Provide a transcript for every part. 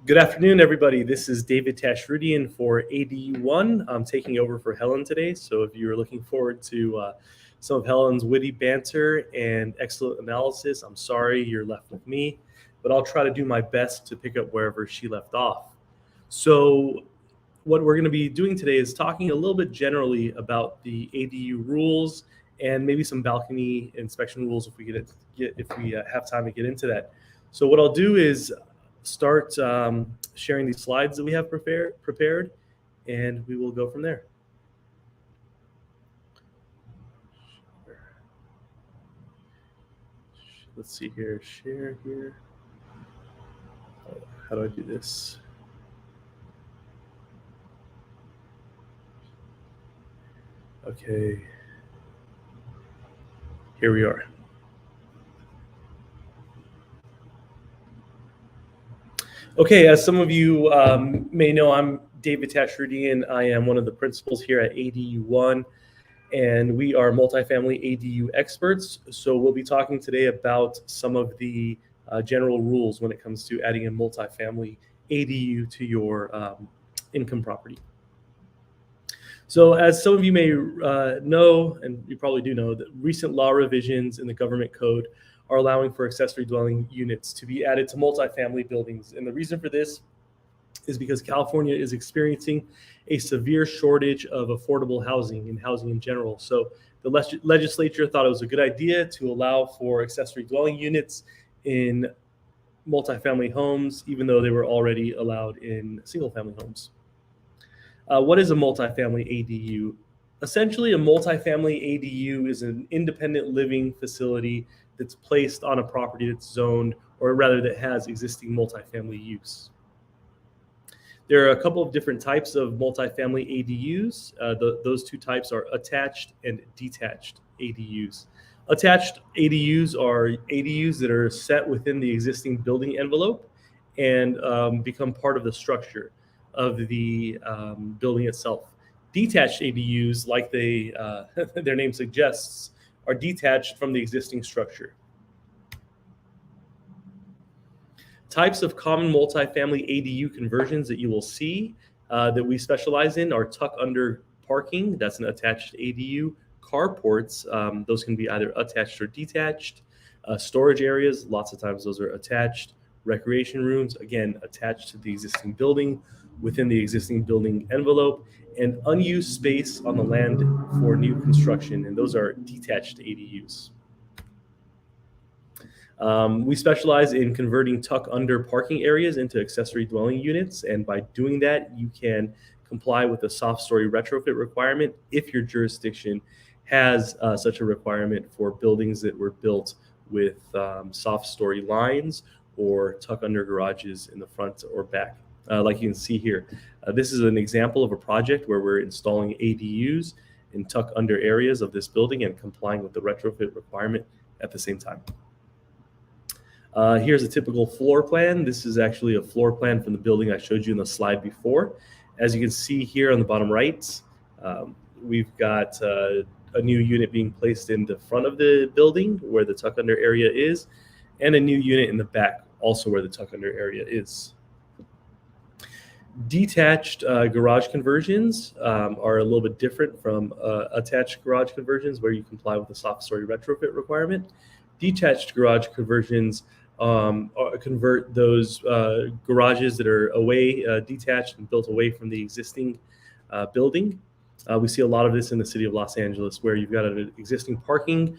Good afternoon, everybody. This is David Tashrudian for ADU1. I'm taking over for Helen today. So if you're looking forward to some of Helen's witty banter and excellent analysis, I'm sorry you're left with me, but I'll try to do my best to pick up wherever she left off. So what we're going to be doing today is talking a little bit generally about the ADU rules and maybe some balcony inspection rules if we have time to get into that. So what I'll do is start sharing these slides that we have prepared, and we will go from there. Let's see here, share here. How do I do this? Okay, here we are. Okay, as some of you may know, I'm David Tashrudian. I am one of the principals here at ADU1, and we are multifamily ADU experts. So we'll be talking today about some of the general rules when it comes to adding a multifamily ADU to your income property. So as some of you may know, and you probably do know, that recent law revisions in the government code are allowing for accessory dwelling units to be added to multifamily buildings. And the reason for this is because California is experiencing a severe shortage of affordable housing and housing in general. So the legislature thought it was a good idea to allow for accessory dwelling units in multifamily homes, even though they were already allowed in single family homes. What is a multifamily ADU? Essentially, a multifamily ADU is an independent living facility that's placed on a property that's zoned, or rather that has existing multifamily use. There are a couple of different types of multifamily ADUs. Those two types are attached and detached ADUs. Attached ADUs are ADUs that are set within the existing building envelope and become part of the structure of the building itself. Detached ADUs, like their name suggests, are detached from the existing structure. Types of common multifamily ADU conversions that you will see that we specialize in are tuck under parking. That's an attached ADU. Carports, those can be either attached or detached. Storage areas, lots of times those are attached. Recreation rooms, again, attached to the existing building within the existing building envelope, and unused space on the land for new construction, and those are detached ADUs. We specialize in converting tuck under parking areas into accessory dwelling units, and by doing that, you can comply with the soft story retrofit requirement if your jurisdiction has such a requirement for buildings that were built with soft story lines or tuck under garages in the front or back. Like you can see here, this is an example of a project where we're installing ADUs in tuck under areas of this building and complying with the retrofit requirement at the same time. Here's a typical floor plan. This is actually a floor plan from the building I showed you in the slide before. As you can see here on the bottom right, we've got a new unit being placed in the front of the building where the tuck under area is, and a new unit in the back also where the tuck under area is. Detached garage conversions are a little bit different from attached garage conversions where you comply with the soft story retrofit requirement. Detached garage conversions convert those garages that are away, detached and built away from the existing building. We see a lot of this in the city of Los Angeles, where you've got an existing apartment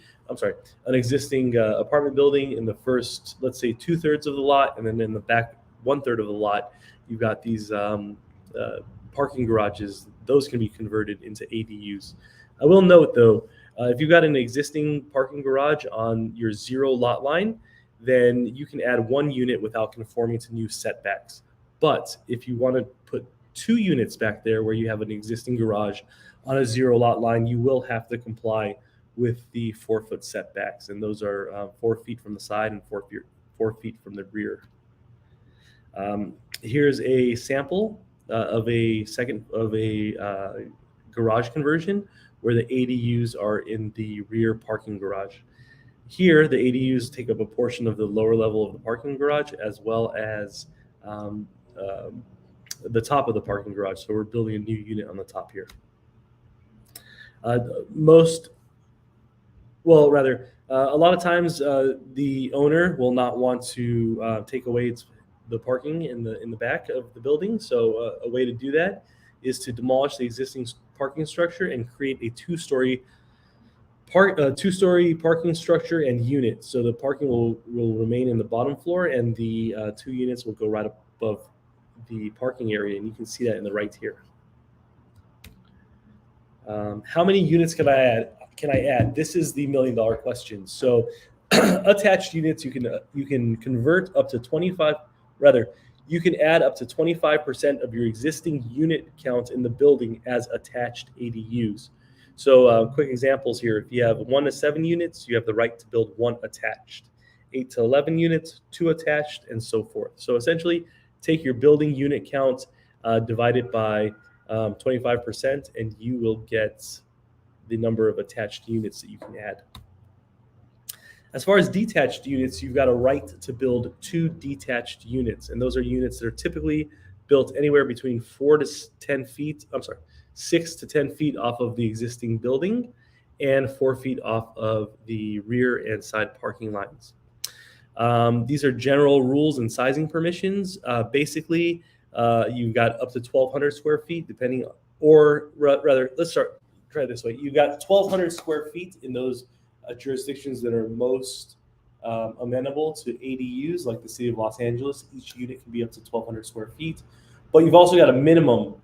building in the first, let's say, 2/3 of the lot, and then in the back 1/3 of the lot, you've got these parking garages. Those can be converted into ADUs. I will note, though, if you've got an existing parking garage on your zero lot line, then you can add one unit without conforming to new setbacks. But if you want to put 2 units back there where you have an existing garage on a zero lot line, you will have to comply with the 4-foot setbacks, and those are 4 feet from the side and 4 feet from the rear. Here's a sample of a garage conversion where the ADUs are in the rear parking garage. Here, the ADUs take up a portion of the lower level of the parking garage, as well as the top of the parking garage. So we're building a new unit on the top here. A lot of times the owner will not want to take away the parking in the back of the building. So a way to do that is to demolish the existing parking structure and create a two-story parking structure and unit. So the parking will remain in the bottom floor, and the 2 units will go right above the parking area, and you can see that in the right here. How many units can I add? This is the $1 million question. So attached units, you can convert up to 25. Rather, you can add up to 25% of your existing unit count in the building as attached ADUs. So quick examples here. If you have 1 to 7 units, you have the right to build 1 attached. 8 to 11 units, 2 attached, and so forth. So essentially, take your building unit count, divide it by 25%, and you will get the number of attached units that you can add. As far as detached units, you've got a right to build 2 detached units, and those are units that are typically built anywhere between 6 to 10 feet off of the existing building and 4 feet off of the rear and side parking lines. These are general rules and sizing permissions. Basically, you've got up to 1,200 square feet, let's try it this way. You've got 1,200 square feet in those jurisdictions that are most amenable to ADUs, like the city of Los Angeles. Each unit can be up to 1,200 square feet. But you've also got a minimum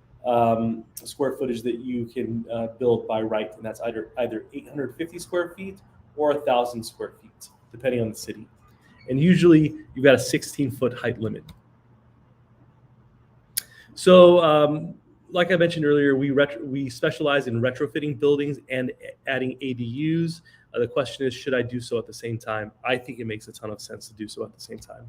square footage that you can build by right, and that's either 850 square feet or 1,000 square feet, depending on the city. And usually you've got a 16-foot height limit. So like I mentioned earlier, we specialize in retrofitting buildings and adding ADUs. The question is, should I do so at the same time? I think it makes a ton of sense to do so at the same time.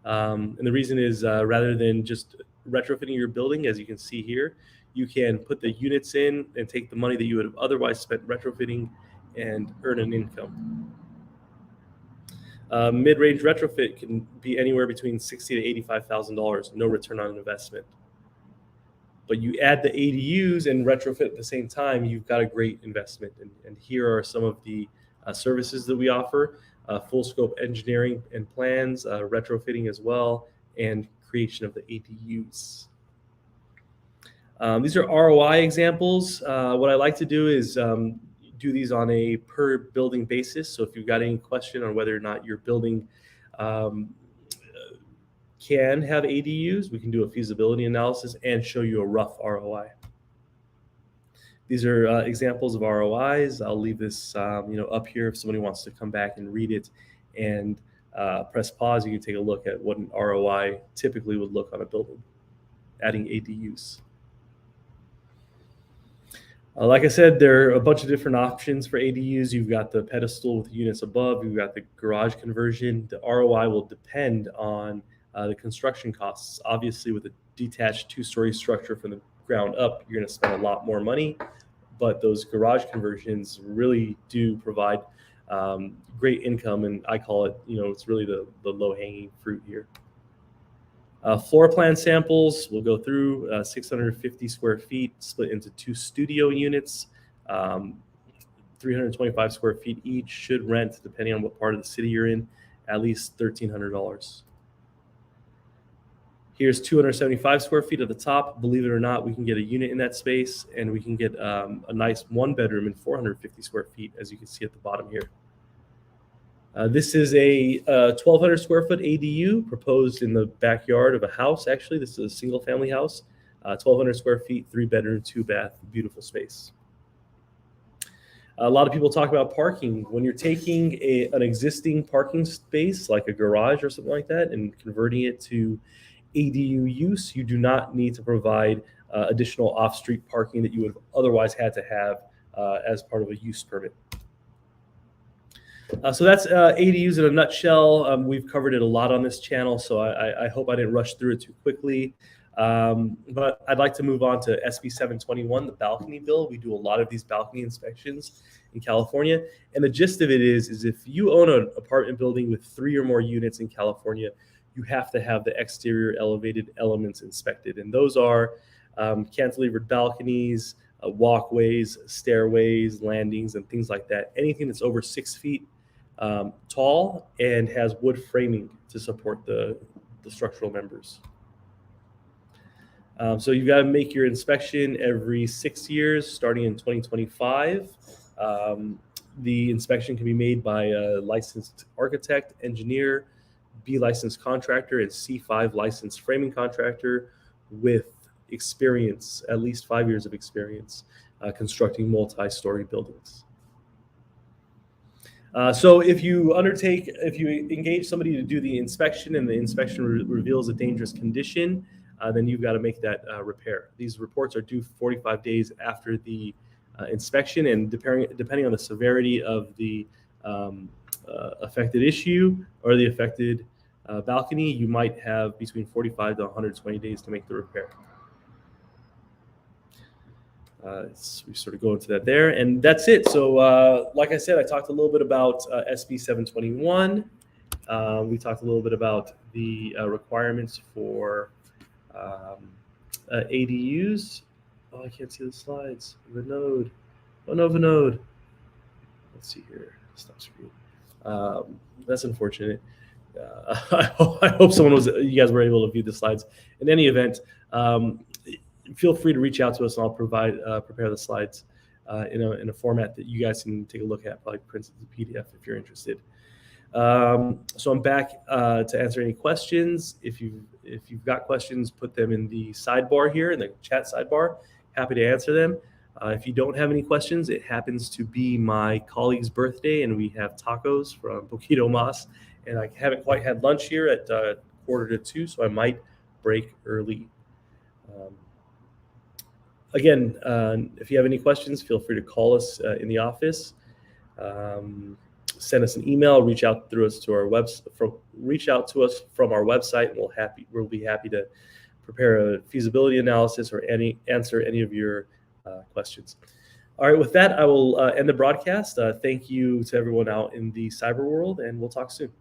And the reason is rather than just retrofitting your building, as you can see here, you can put the units in and take the money that you would have otherwise spent retrofitting and earn an income. Mid-range retrofit can be anywhere between $60,000 to $85,000, no return on investment. But you add the ADUs and retrofit at the same time, you've got a great investment. And here are some of the services that we offer: full scope engineering and plans, retrofitting as well, and creation of the ADUs. These are ROI examples. What I like to do is do these on a per building basis. So if you've got any question on whether or not your building can have ADUs, we can do a feasibility analysis and show you a rough ROI. These are examples of ROIs. I'll leave this up here if somebody wants to come back and read it and press pause. You can take a look at what an ROI typically would look on a building, adding ADUs. Like I said, there are a bunch of different options for ADUs. You've got the pedestal with units above. You've got the garage conversion. The ROI will depend on the construction costs. Obviously, with a detached 2-story structure from the ground up, you're going to spend a lot more money. But those garage conversions really do provide great income, and I call it, it's really the low-hanging fruit here. Floor plan samples, we'll go through 650 square feet, split into 2 studio units, 325 square feet each, should rent, depending on what part of the city you're in, at least $1,300. Here's 275 square feet at the top. Believe it or not, we can get a unit in that space, and we can get a nice 1-bedroom in 450 square feet, as you can see at the bottom here. This is a 1,200 square foot ADU proposed in the backyard of a house. Actually, this is a single family house, 1,200 square feet, 3-bedroom, 2-bath, beautiful space. A lot of people talk about parking. When you're taking an existing parking space, like a garage or something like that, and converting it to ADU use, you do not need to provide additional off-street parking that you would have otherwise had to have as part of a use permit. So that's ADUs in a nutshell. We've covered it a lot on this channel, so I hope I didn't rush through it too quickly. But I'd like to move on to SB 721, the balcony bill. We do a lot of these balcony inspections, in California. And the gist of it is if you own an apartment building with 3 or more units in California, you have to have the exterior elevated elements inspected. And those are cantilevered balconies, walkways, stairways, landings, and things like that. Anything that's over 6 feet tall and has wood framing to support the structural members. So you've got to make your inspection every 6 years, starting in 2025. The inspection can be made by a licensed architect, engineer, B licensed contractor, and C5 licensed framing contractor with experience, at least 5 years of experience, constructing multi-story buildings. So if you engage somebody to do the inspection and the inspection reveals a dangerous condition, then you've got to make that repair. These reports are due 45 days after the inspection, and depending on the severity of the affected issue or the affected balcony, you might have between 45 to 120 days to make the repair. We sort of go into that there, and that's it. So like I said, I talked a little bit about SB 721. We talked a little bit about the requirements for ADUs. Oh, I can't see the slides. Vinod. Oh no, Vinod. Let's see here. Stop screen. That's unfortunate. I hope you guys were able to view the slides. In any event, feel free to reach out to us, and I'll prepare the slides in a format that you guys can take a look at, probably print it as a PDF if you're interested. So I'm back to answer any questions. If you've got questions, put them in the sidebar here, in the chat sidebar. Happy to answer them. If you don't have any questions, it happens to be my colleague's birthday, and we have tacos from Poquito Mas, and I haven't quite had lunch here at 1:45, so I might break early. Again, if you have any questions, feel free to call us in the office. Send us an email. Reach out to us from our website, and we'll be happy to prepare a feasibility analysis or answer any of your questions. All right, with that, I will end the broadcast. Thank you to everyone out in the cyber world, and we'll talk soon.